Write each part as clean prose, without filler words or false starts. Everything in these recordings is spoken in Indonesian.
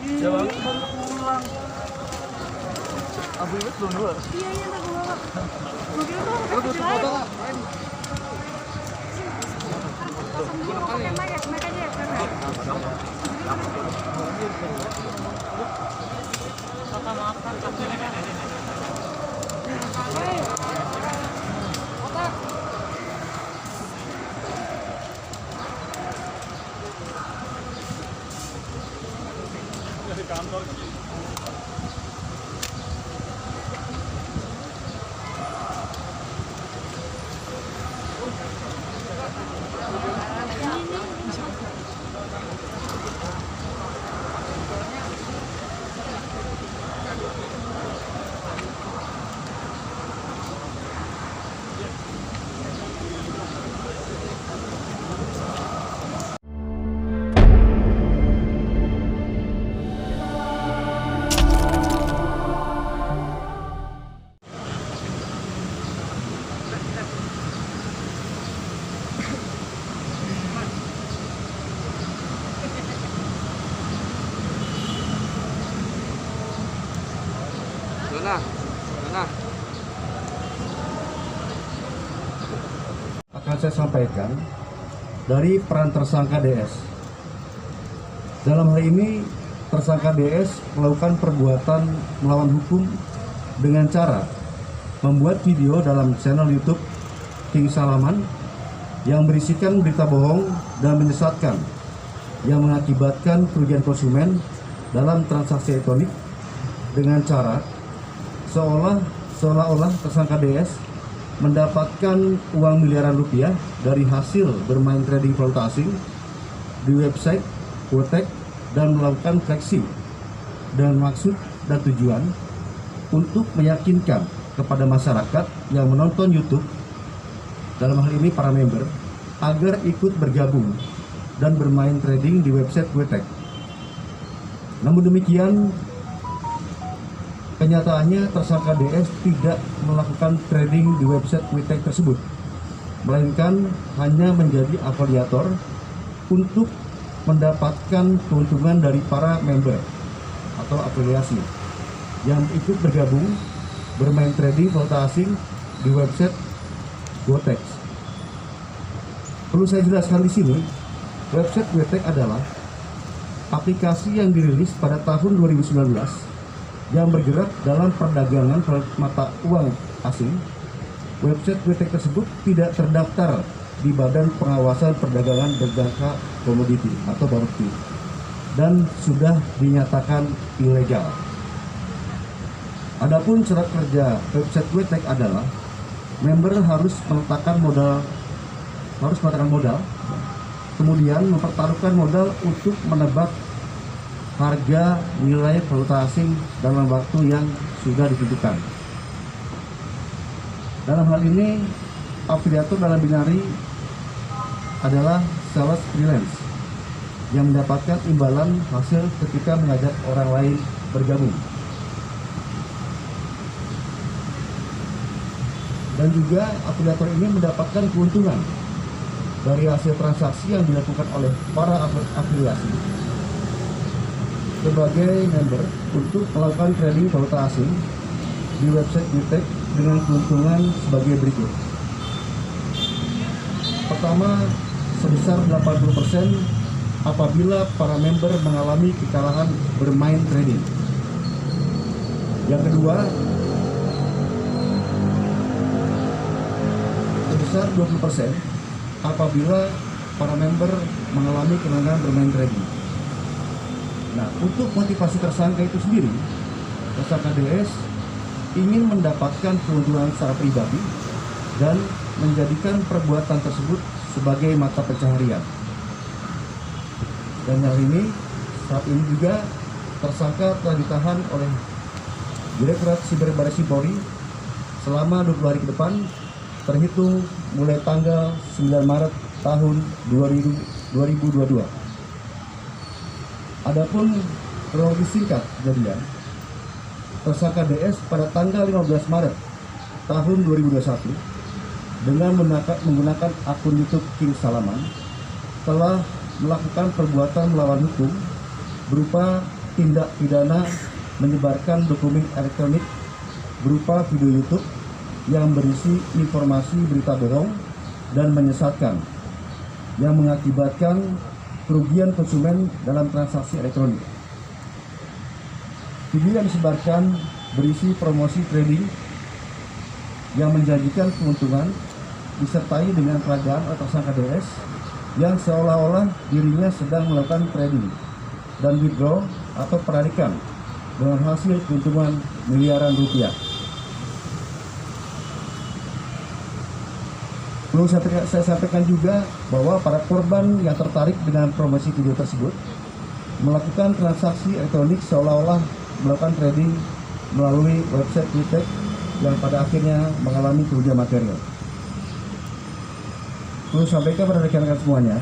Ya bang, baru pulang. Abu itu belum dua. Iya iya aku bawa. Gue kira tuh Lu tutup foto nggak? kosong dulu mau pakai mic aja ya sekarang. Dari kantor. Nah. Akan saya sampaikan dari peran tersangka DS. Dalam hal ini, tersangka DS melakukan perbuatan melawan hukum dengan cara membuat video dalam channel YouTube King Salaman yang berisikan berita bohong dan menyesatkan yang mengakibatkan kerugian konsumen dalam transaksi elektronik dengan cara seolah-olah tersangka DS mendapatkan uang miliaran rupiah dari hasil bermain trading valuta asing di website Quotek dan melakukan fleksi dengan maksud dan tujuan untuk meyakinkan kepada masyarakat yang menonton YouTube, dalam hal ini para member, agar ikut bergabung dan bermain trading di website Quotek. Namun demikian, kenyataannya tersangka DS tidak melakukan trading di website Quotek tersebut, melainkan hanya menjadi afiliator untuk mendapatkan keuntungan dari para member atau afiliasi yang ikut bergabung bermain trading valuta asing di website Quotek. Perlu saya jelaskan di sini, website Quotek adalah aplikasi yang dirilis pada tahun 2019 yang bergerak dalam perdagangan mata uang asing. Website Quotek tersebut tidak terdaftar di Badan Pengawasan Perdagangan Berjangka Komoditi atau BAPEI dan sudah dinyatakan ilegal. Adapun syarat kerja website Quotek adalah member harus meletakkan modal, kemudian mempertaruhkan modal untuk menebak harga nilai valuta asing dalam waktu yang sudah ditentukan. Dalam hal ini, afiliator dalam binari adalah sales freelance yang mendapatkan imbalan hasil ketika mengajak orang lain bergabung. Dan juga afiliator ini mendapatkan keuntungan dari hasil transaksi yang dilakukan oleh para afiliasi sebagai member untuk melakukan trading valuta asing di website Quotek dengan keuntungan sebagai berikut. Pertama, sebesar 80% apabila para member mengalami kekalahan bermain trading. Yang kedua, sebesar 20% apabila para member mengalami kemenangan bermain trading. Nah, untuk motivasi tersangka itu sendiri, tersangka DS ingin mendapatkan keuntungan secara pribadi dan menjadikan perbuatan tersebut sebagai mata pencaharian. Dan hal ini, saat ini juga tersangka telah ditahan oleh Direktorat Siber Barreskrim Polri selama 20 hari ke depan, terhitung mulai tanggal 9 Maret tahun 2022. Adapun kronologis singkat kejadian, tersangka DS pada tanggal 15 Maret tahun 2021 dengan menggunakan akun YouTube King Salaman telah melakukan perbuatan melawan hukum berupa tindak pidana menyebarkan dokumen elektronik berupa video YouTube yang berisi informasi berita bohong dan menyesatkan yang mengakibatkan kerugian konsumen dalam transaksi elektronik. Video yang disebarkan berisi promosi trading yang menjanjikan keuntungan disertai dengan peragaan oleh tersangka DS yang seolah-olah dirinya sedang melakukan trading dan withdraw atau penarikan dengan hasil keuntungan miliaran rupiah. Perlu saya sampaikan juga bahwa para korban yang tertarik dengan promosi video tersebut melakukan transaksi elektronik seolah-olah melakukan trading melalui website WeTech yang pada akhirnya mengalami kerugian material. Perlu sampaikan pada rekan-rekan semuanya,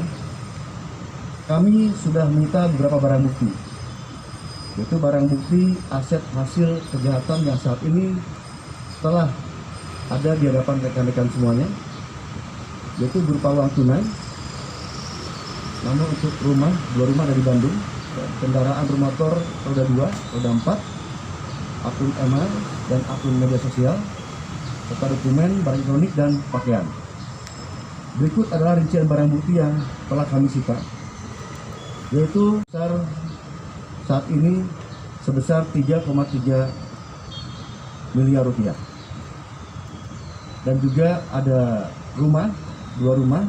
kami sudah menyita beberapa barang bukti, yaitu barang bukti aset hasil kejahatan yang saat ini telah ada di hadapan rekan-rekan semuanya, yaitu berupa uang tunai, namun untuk dua rumah dari Bandung, kendaraan bermotor roda 2, roda 4, akun email dan akun media sosial, serta dokumen, barang elektronik dan pakaian. Berikut adalah rincian barang bukti yang telah kami sita, yaitu saat ini sebesar 3,3 miliar rupiah. Dan juga ada dua rumah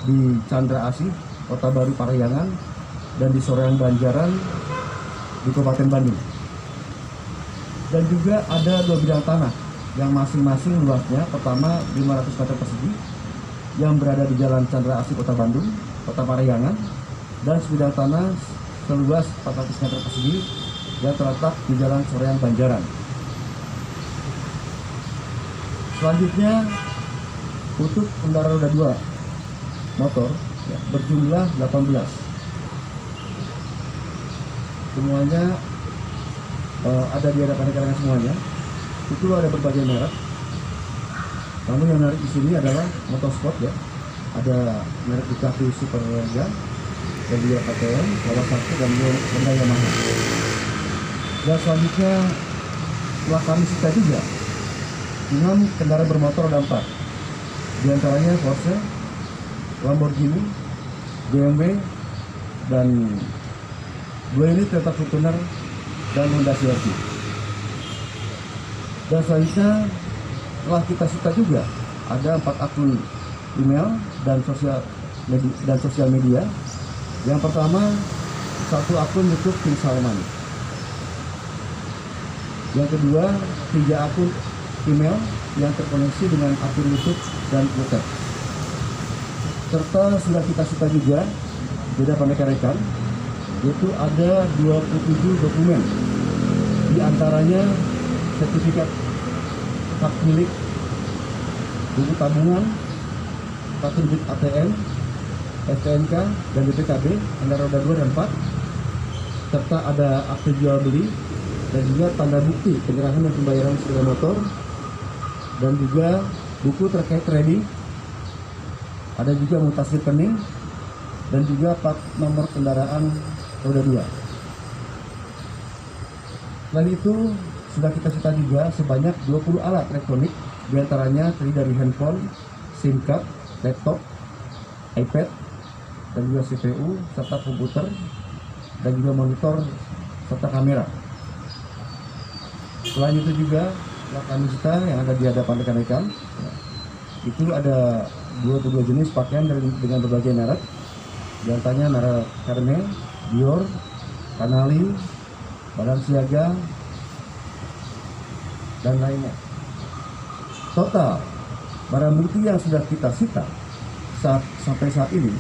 di Chandra Asih, Kota Baru Parahyangan, dan di Soreang Banjaran di Kabupaten Bandung. Dan juga ada 2 bidang tanah yang masing-masing luasnya pertama 500 meter persegi yang berada di Jalan Chandra Asih, Kota Bandung, Kota Parahyangan, dan sebidang tanah seluas 400 meter persegi yang terletak di Jalan Soreang Banjaran. Selanjutnya untuk kendaraan roda 2 motor ya, berjumlah 18. Semuanya ada di hadapan rekan-rekan semuanya. Itu ada berbagai merek. Namun yang menarik di sini adalah motorsport ya. Ada merek Ducati Super Leggera, dan juga KTM, Kawasaki, dan Honda Yamaha. Dan selanjutnya telah kami sita juga 6 kendaraan bermotor roda 4. Di antaranya Porsche, Lamborghini, BMW, dan 2 unit Toyota Fortuner dan Honda CR-V. Dan selanjutnya telah kita sita juga ada 4 akun email dan sosial media. Yang pertama, 1 akun YouTube King Salman. Yang kedua, 3 akun email yang terkoneksi dengan akun YouTube dan Twitter. Serta sudah kita sita juga di hadapan rekan-rekan, yaitu ada 27 dokumen. Di antaranya sertifikat hak milik, buku tabungan, kartu debit ATM, STNK, dan BPKB, kendaraan roda 2 dan 4, serta ada akte jual beli, dan juga tanda bukti penyerahan dan pembayaran sepeda motor, dan juga buku terkait trading, ada juga mutasi rekening, dan juga plat nomor kendaraan roda 2. Selain itu, sudah kita sita juga sebanyak 20 alat elektronik, diantaranya terdiri dari handphone, SIM card, laptop, iPad, dan juga CPU, serta komputer, dan juga monitor, serta kamera. Selain itu juga telah kami sita yang ada di hadapan rekan-rekan, itu ada 22 jenis pakaian dengan berbagai merek, diantaranya merek Hermes, Dior, Canali, Balenciaga, dan lainnya. Total barang bukti yang sudah kita sita sampai saat ini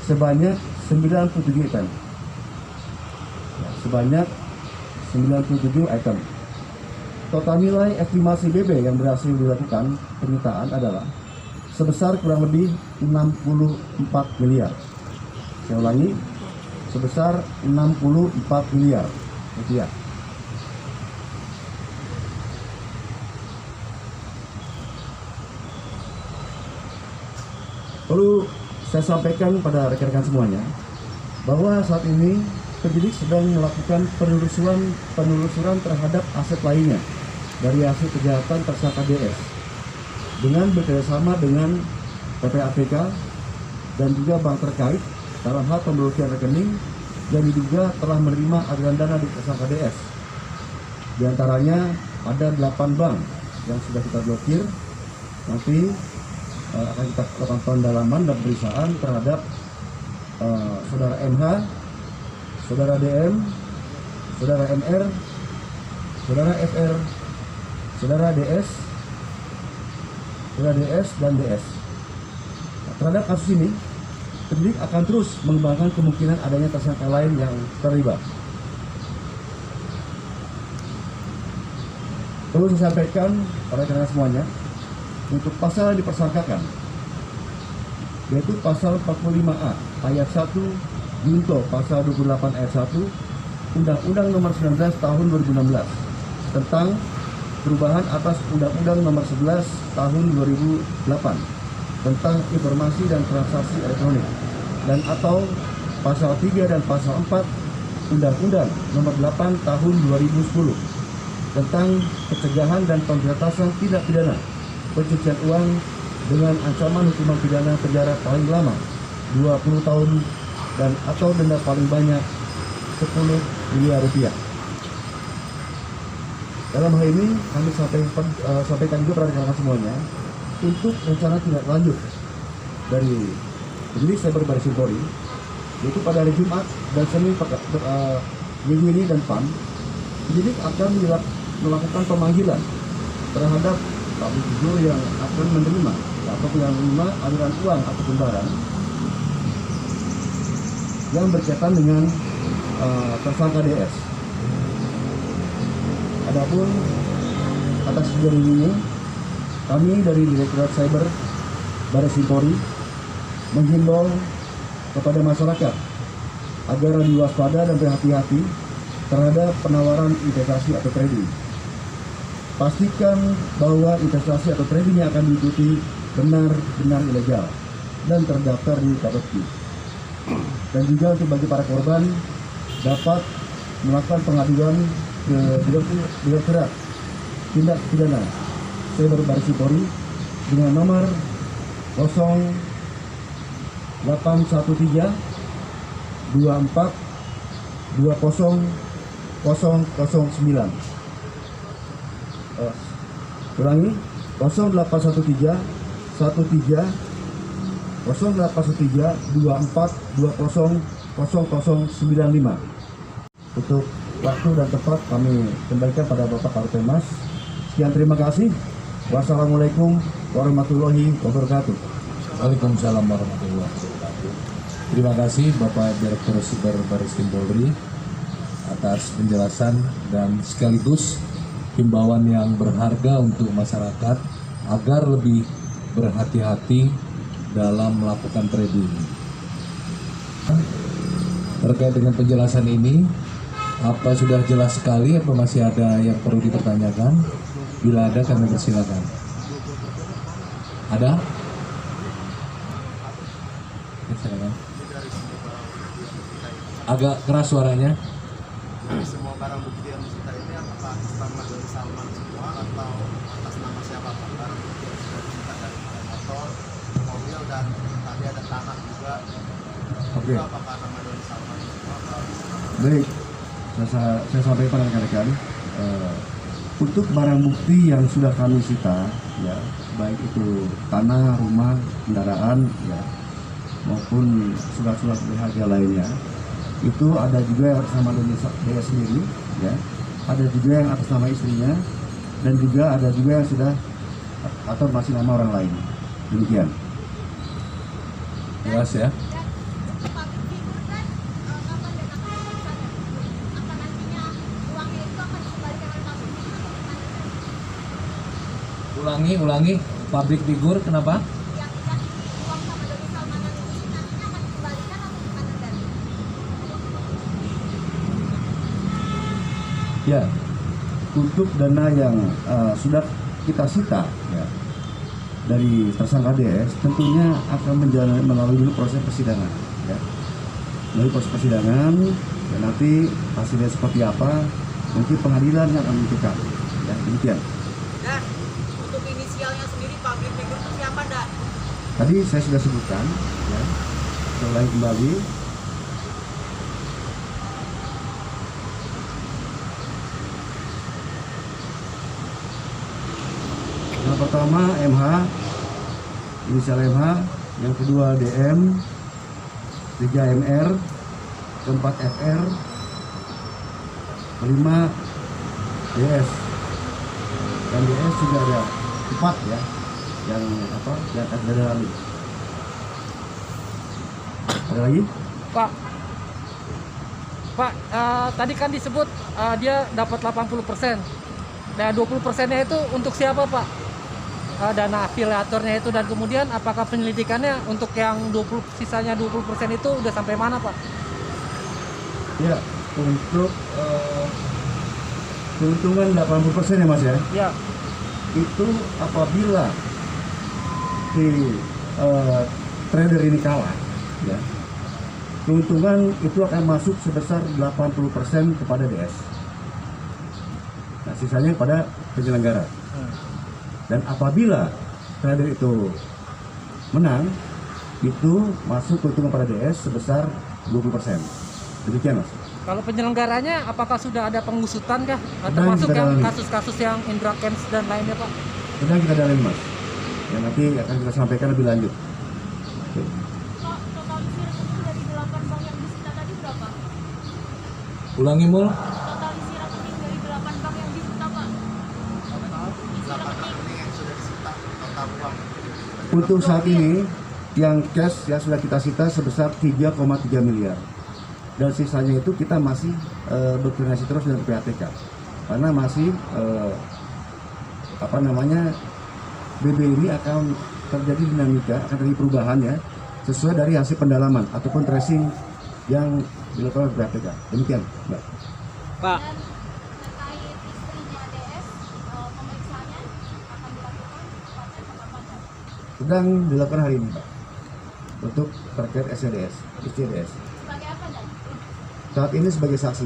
sebanyak 97 item. Sebanyak 97 item. Total nilai estimasi BB yang berhasil dilakukan penyitaan adalah sebesar kurang lebih 64 miliar. Saya ulangi, sebesar 64 miliar rupiah. Perlu saya sampaikan pada rekan-rekan semuanya bahwa saat ini penyidik sedang melakukan penelusuran terhadap aset lainnya dari hasil kejahatan tersangka DS dengan bekerjasama dengan PPAPK dan juga bank terkait dalam hal pemblokiran rekening yang diduga telah menerima aliran dana di tersangka DS. Di antaranya ada 8 bank yang sudah kita blokir. Nanti akan kita lakukan pendalaman dan pemeriksaan terhadap saudara MH, saudara DM, saudara MR, saudara FR, saudara DS, dan DS. Nah, terhadap kasus ini, penyidik akan terus mengembangkan kemungkinan adanya tersangka lain yang terlibat. Perlu saya sampaikan pada rekan-rekan semuanya, untuk pasal yang dipersangkakan, yaitu pasal 45A ayat 1 junto pasal 28 ayat 1 Undang-Undang Nomor 19 Tahun 2016 tentang perubahan atas Undang-Undang Nomor 11 Tahun 2008 tentang informasi dan transaksi elektronik, dan atau pasal 3 dan pasal 4 Undang-Undang Nomor 8 Tahun 2010 tentang pencegahan dan pemberantasan tindak pidana pencucian uang dengan ancaman hukuman pidana penjara paling lama 20 tahun dan atau denda paling banyak 10 miliar rupiah. Dalam hal ini kami sampaikan juga pada rekan-rekan semuanya untuk rencana tindak lanjut dari penyidik Cyber Baris Krim Polri, yaitu pada hari Jumat dan Senin minggu ini dan PAN, penyidik akan melakukan pemanggilan terhadap public figure yang akan menerima ataupun yang menerima aliran uang ataupun barang yang berkaitan dengan tersangka DS. Adapun atas kejadian ini, kami dari Direktorat Cyber Baris Krim Polri menghimbau kepada masyarakat agar lebih waspada dan berhati-hati terhadap penawaran investasi atau trading. Pastikan bahwa investasi atau trading yang akan diikuti benar-benar ilegal dan terdaftar di KPPI. Dan juga untuk bagi para korban dapat melakukan pengaduan ke Direktorat Tindak Pidana Cyber Baris Krim Polri dengan nomor 0813 24 20 009. Ulangi, 0813 24 20 0095. Untuk waktu dan tempat kami kembalikan pada Bapak Kapolres. Sekian, terima kasih. Wassalamualaikum warahmatullahi wabarakatuh. Waalaikumsalam warahmatullahi wabarakatuh. Terima kasih Bapak Direktur Cyber Baris Krim Polri atas penjelasan dan sekaligus himbauan yang berharga untuk masyarakat agar lebih berhati-hati dalam melakukan trading. Terkait dengan penjelasan ini, apa sudah jelas sekali atau masih ada yang perlu dipertanyakan? Bila ada, kami persilakan. Ada? Ya, silakan. Agak keras suaranya. Dari semua barang bukti yang disita ini apakah atas nama dari Salman semua atau atas nama siapa Pak? Barang bukti yang sudah disita dari motor, mobil, dan tadi ada tanah juga. Oke. Itu apakah nama dari Salman semua atau Baik, saya sampaikan pada rekan-rekan, untuk barang bukti yang sudah kami sita, ya, baik itu tanah, rumah, kendaraan, ya, maupun surat-surat berharga lainnya, itu ada juga yang atas nama dia sendiri, ya, ada juga yang atas nama istrinya, dan juga ada juga yang sudah atau masih nama orang lain. Demikian. Jelas ya. Ulangi, public figure kenapa? Ya, untuk dana yang sudah kita sita, ya, dari tersangka DS tentunya akan melalui dulu proses persidangan, ya. Melalui proses persidangan Dan nanti hasilnya seperti apa, nanti pengadilan yang akan menentukan. Ya, demikian. Dan untuk inisialnya sendiri public figure itu siapa, Dan? Tadi saya sudah sebutkan, ya. Selain kembali, yang pertama MH, inisial MH, yang kedua DM, 3 MR, keempat FR, kelima DS, dan DS juga ada 4 ya, yang ada dalam. Ada lagi? Pak, tadi kan disebut dia dapat 80%. Nah, 20%-nya itu untuk siapa, Pak? Dana afiliatornya itu, dan kemudian apakah penyelidikannya untuk yang sisanya 20% itu udah sampai mana, Pak? Ya, untuk keuntungan 80% ya Mas ya. Ya. Itu apabila si trader ini kalah, ya, keuntungan itu akan masuk sebesar 80% kepada DS. Nah, sisanya kepada penyelenggara. Dan apabila trader itu menang, itu masuk keuntungan pada DS sebesar 20%. Demikian Mas. Kalau penyelenggaranya apakah sudah ada pengusutan kah? Sedang Termasuk kita yang dalami. kasus-kasus yang Indra Kents dan lainnya, Pak? Sedang kita dalami Mas. Ya, nanti akan kita sampaikan lebih lanjut. Oke. Pak, totalisir itu dari 8 bank yang disita tadi berapa? Ulangi Mul. Totalisir rekening dari 8 bank yang disita, Pak. Isi 8 rekening. rekening yang sudah disita total uang. Untuk saat ini yang cash ya sudah kita sita sebesar 3,3 miliar. Dan sisanya itu kita masih berkoordinasi terus dengan PPATK. Karena masih BB ini akan terjadi dinamika, akan terjadi perubahan ya, sesuai dari hasil pendalaman ataupun tracing yang dilakukan oleh PPATK. Demikian, Mbak. Pak, Dan terkait istrinya DS, pemeriksaannya akan dilakukan pada kapan, Pak? Sedang dilakukan hari ini, Pak. Untuk terkait SDS, istri DS. Sebagai apa, Dan? Saat ini sebagai saksi.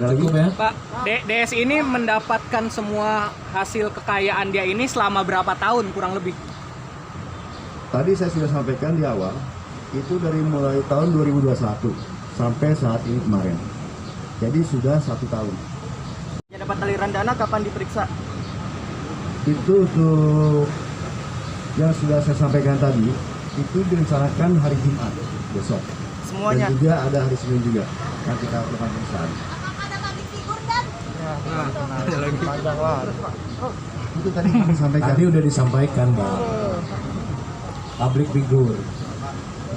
Ada lagi? Cukup ya. Pak, DS ini mendapatkan semua hasil kekayaan dia ini selama berapa tahun kurang lebih? Tadi saya sudah sampaikan di awal, itu dari mulai tahun 2021 sampai saat ini kemarin. Jadi sudah 1 tahun. Ya, dapat aliran dana kapan diperiksa? Itu untuk yang sudah saya sampaikan tadi, itu direncanakan hari Jumat besok. Semuanya. Dan juga ada hari Senin juga. Yang kita lakukan pemeriksaan. Apakah ada public figure, Dan? Itu tadi kami sampaikan. Tadi udah disampaikan Bang. Public figure.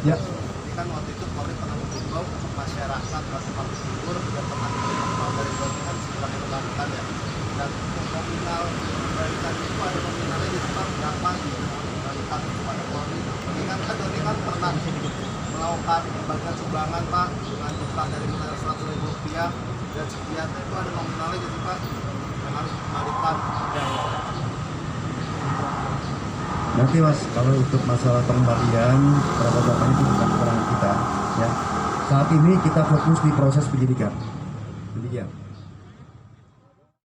Ya, Ini kan waktu itu Polri pernah menghimbau masyarakat merasa public figure dan pernah mau dari kan setelah kita lakukan ya. Dan untuk nominal dari tadi itu ada nominalnya di tempat berapa diberikan kepada Polri. Mengingat kan Doni kan pernah melakukan pembagian sumbangan Pak dengan jumlah dari mulai 100.000 rupiah dan sekian itu ada nominalnya gitu Pak yang harus dikembalikan. nanti Mas, kalau untuk masalah pengembalian berapa itu bukan kewenangan kita. Ya. Saat ini kita fokus di proses penyidikan. Demikian.